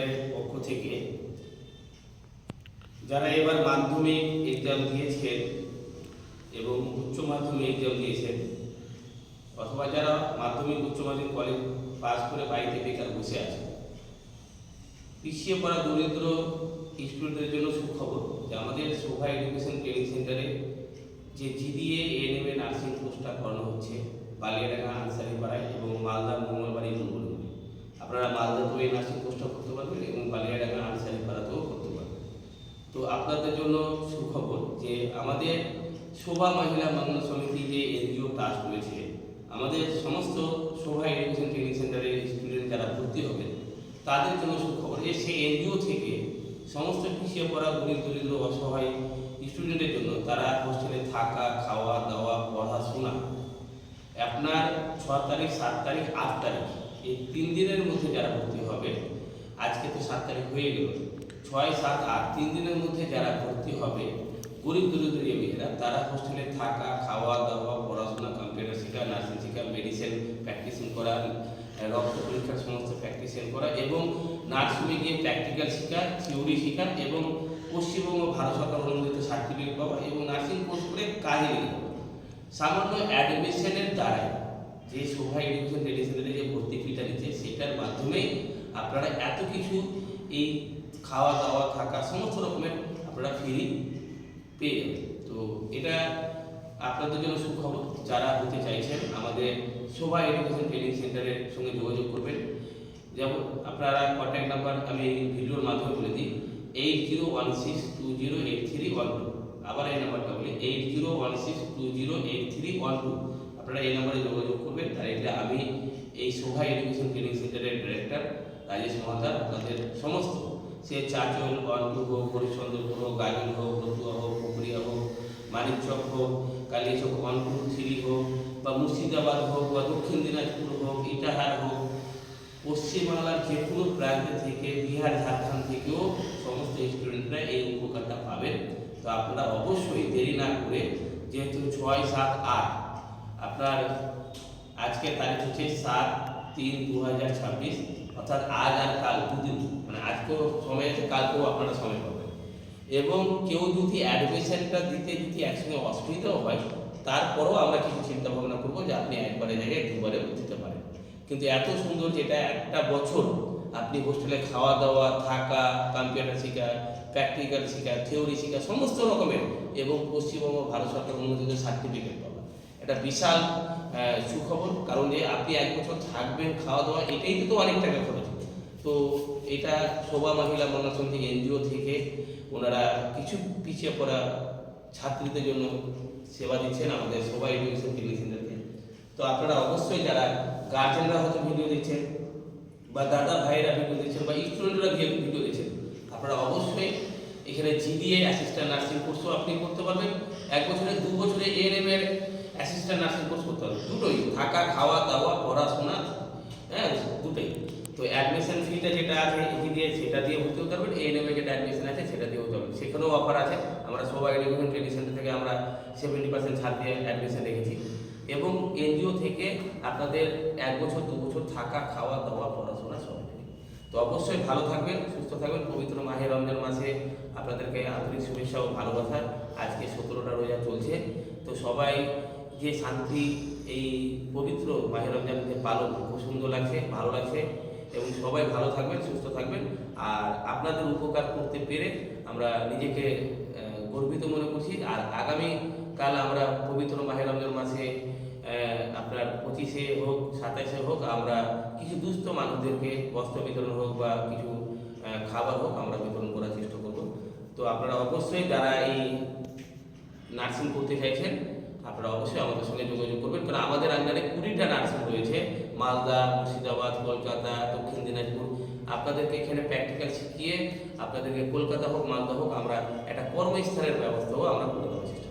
সেন্টারের পক্ষ থেকে যারা এবার মাধ্যমিক এক্সাম দিয়েছেন এবং উচ্চ মাধ্যমিক এক্সাম দিয়েছেন অথবা যারা মাধ্যমিক উচ্চ মাধ্যমিক কলেজ পাস করে বাড়িতে বেকার বসে আছে, পিছিয়ে পড়া দরিদ্র স্টুডেন্টদের জন্য সুখবর যে আমাদের শোভা এডুকেশন ট্রেনিং সেন্টারে যে জিডিএ এএনএম নার্সিং কোর্সটা করানো হচ্ছে বালিয়াডাঙ্গা আনসারিপাড়ায় এবং মালদা মঙ্গলবাড়ি রুলগুলো। আপনারা মালদাতেও এই নার্সিং কোর্সটা করতে পারবেন এবং বালিয়াডাঙ্গা আনসারিপাড়াতেও করতে পারবেন। তো আপনাদের জন্য সুখবর যে আমাদের শোভা মহিলা মঙ্গল সমিতি যে এনজিও ট্রাস্ট রয়েছে, আমাদের সমস্ত শোভা এডুকেশন ট্রেনিং সেন্টারের স্টুডেন্ট যারা ভর্তি হবেন তাদের জন্য সুখবর যে সেই এনজিও থেকে সমস্ত পিছিয়ে পড়া গরিব দরিদ্র অসহায় স্টুডেন্টের জন্য তারা হোস্টেলে থাকা, খাওয়া দাওয়া, পড়াশোনা আপনার 6 তারিখ, 7 তারিখ, 8 তারিখ এই 3 দিনের মধ্যে যারা ভর্তি হবে, আজকে তো 7 তারিখ হয়ে গেল, 6, 7, 8 3 দিনের মধ্যে যারা ভর্তি হবে গরিব দরিদ্র মেয়েরা তারা হোস্টেলে থাকা, খাওয়া দাওয়া, পড়াশোনা, কম্পিউটার শেখা, নার্সিং শেখা, মেডিসিন প্র্যাকটিসিং করা, রক্ত পরীক্ষার সমস্ত প্র্যাকটিসিং করা এবং নার্সিংয়ে গিয়ে প্র্যাকটিক্যাল শেখা, থিওরি শেখা এবং পশ্চিমবঙ্গ ভারত সরকার অনুমোদিত সার্টিফিকেট পাওয়া এবং নার্সিং কোর্স করে কাজে লেগে যাওয়া। সামান্য অ্যাডমিশনের দ্বারাই যে শোভা এডুকেশন ট্রেনিং সেন্টারে যে ভর্তি ফিটা দিচ্ছে সেটার মাধ্যমেই আপনারা এত কিছু এই খাওয়া দাওয়া থাকা সমস্ত রকমের আপনারা ফ্রি পেয়ে যাবেন। তো এটা আপনাদের জন্য সুখবর। যারা হতে চাইছেন আমাদের শোভা এডুকেশন ট্রেনিং সেন্টারের সঙ্গে যোগাযোগ করবেন। যেমন আপনারা কন্ট্যাক্ট নাম্বার আমি এই ভিডিওর মাধ্যমে বলে দিই 8016208312। আবার এই নাম্বারটা বলি 8016208312। আপনারা এই নাম্বারে যোগাযোগ করবেন। ডাইরেক্টলি আমি এই শোভা এডুকেশন ট্রেনিং সেন্টারের ডিরেক্টর রাজেশ মহাদার আপনাদের সমস্ত সে চাচল, অন্টু হোক, হরিশ্চন্দ্রপুর হোক, গাজন হোক, রতুয়া হোক, পুকুরিয়া হোক, মানিকচক হোক, কালিয়াচক, অন্টু, থিরি হোক বা মুর্শিদাবাদ হোক বা দক্ষিণ দিনাজপুর হোক, ইটাহার হোক, পশ্চিমবাংলার যে কোনো প্রান্ত থেকে, বিহার, ঝাড়খণ্ড থেকেও সমস্ত স্টুডেন্টরা এই উপকারটা পাবেন। তো আপনারা অবশ্যই দেরি না করে, যেহেতু 6, 7, 8 আপনার আজকে তারিখ হচ্ছে 7/3/2026, অর্থাৎ আজ আর কাল দুদিন, মানে আজকেও সময় আছে, কালকেও আপনারা সময় পাবেন। এবং কেউ যদি অ্যাডমিশনটা দিতে যদি একসঙ্গে অসুবিধাও হয় তারপরেও আমরা কিছু চিন্তা ভাবনা করবো যে আপনি একবারে জায়গায় দুবারেও দিতে পারেন। কিন্তু এত সুন্দর যেটা একটা বছর আপনি হোস্টেলে খাওয়া দাওয়া, থাকা, কম্পিউটার শেখা, প্র্যাকটিক্যাল শেখা, থিওরি শেখা সমস্ত রকমের এবং পশ্চিমবঙ্গ ভারত সরকার অনুমোদিত সার্টিফিকেট পাবেন। এটা বিশাল সুখবর। কারণ যে আপনি 1 বছর থাকবেন, খাওয়া দাওয়া, এটাই তো অনেক টাকা খরচ। তো এটা শোভা মহিলা মঙ্গল সমিতি এনজিও থেকে ওনারা কিছু পিছিয়ে পড়া ছাত্রীদের জন্য সেবা দিচ্ছেন আমাদের শোভা এডুকেশন ট্রেনিং সেন্টারকে। তো আপনারা অবশ্যই যারা গার্জেনরা হয়তো ভিডিও দিচ্ছেন বা দাদা ভাইয়েরা ভিডিও দিচ্ছেন বা স্টুডেন্টরা ভিডিও দিচ্ছেন, আপনারা অবশ্যই এখানে জিডিএ অ্যাসিস্ট্যান্ট নার্সিং কোর্সও আপনি করতে পারবেন। 1 বছরে 2 বছরে এএনএম এর অ্যাসিস্ট্যান্ট নার্সিং কোর্স করতে পারবেন। দুটোই, থাকা, খাওয়া দাওয়া, পড়াশোনা, হ্যাঁ দুটোই। তো অ্যাডমিশন ফিটা যেটা আছে জিডিএ সেটা দিয়ে ভর্তি হতে পারবেন, এএনএম এর যেটা অ্যাডমিশন আছে সেটা দিয়ে হতে পারবেন। সেখানেও অফার আছে। আমরা শোভা এডুকেশন ট্রেনিং সেন্টার থেকে আমরা 70% ছাড় দিয়ে অ্যাডমিশন রেখেছি এবং এনজিও থেকে আপনাদের 1 বছর 2 বছর থাকা, খাওয়া দাওয়া, পড়াশোনা সব। তো অবশ্যই ভালো থাকবেন, সুস্থ থাকবেন। পবিত্র মাহে রমজান মাসে আপনাদেরকে আন্তরিক শুভেচ্ছা ও ভালোবাসা। আজকে 17টা রোজা চলছে। তো সবাই যে শান্তি এই পবিত্র মাহে রমজানকে পালন খুব সুন্দর লাগছে, ভালো লাগছে এবং সবাই ভালো থাকবেন, সুস্থ থাকবেন। আর আপনাদের উপকার করতে পেরে আমরা নিজেকে গর্বিত মনে করছি। আর আগামীকাল আমরা পবিত্র মাহে রমজান মাসে আপনার 25-এ হোক, 27-এ হোক, আমরা কিছু দুস্থ মানুষদেরকে বস্ত্র বিতরণ হোক বা কিছু খাবার হোক আমরা বিতরণ করার চেষ্টা করব। তো আপনারা অবশ্যই যারা এই নার্সিং করতে চাইছেন আপনারা অবশ্যই আমাদের সঙ্গে যোগাযোগ করবেন। কারণ আমাদের আন্ডারে 20টা নার্সিং রয়েছে, মালদা, মুর্শিদাবাদ, কলকাতা, দক্ষিণ দিনাজপুর। আপনাদেরকে এখানে প্র্যাকটিক্যাল শিখিয়ে আপনাদেরকে কলকাতা হোক, মালদা হোক, আমরা একটা কর্মস্থানের ব্যবস্থাও আমরা করে দেওয়ার চেষ্টা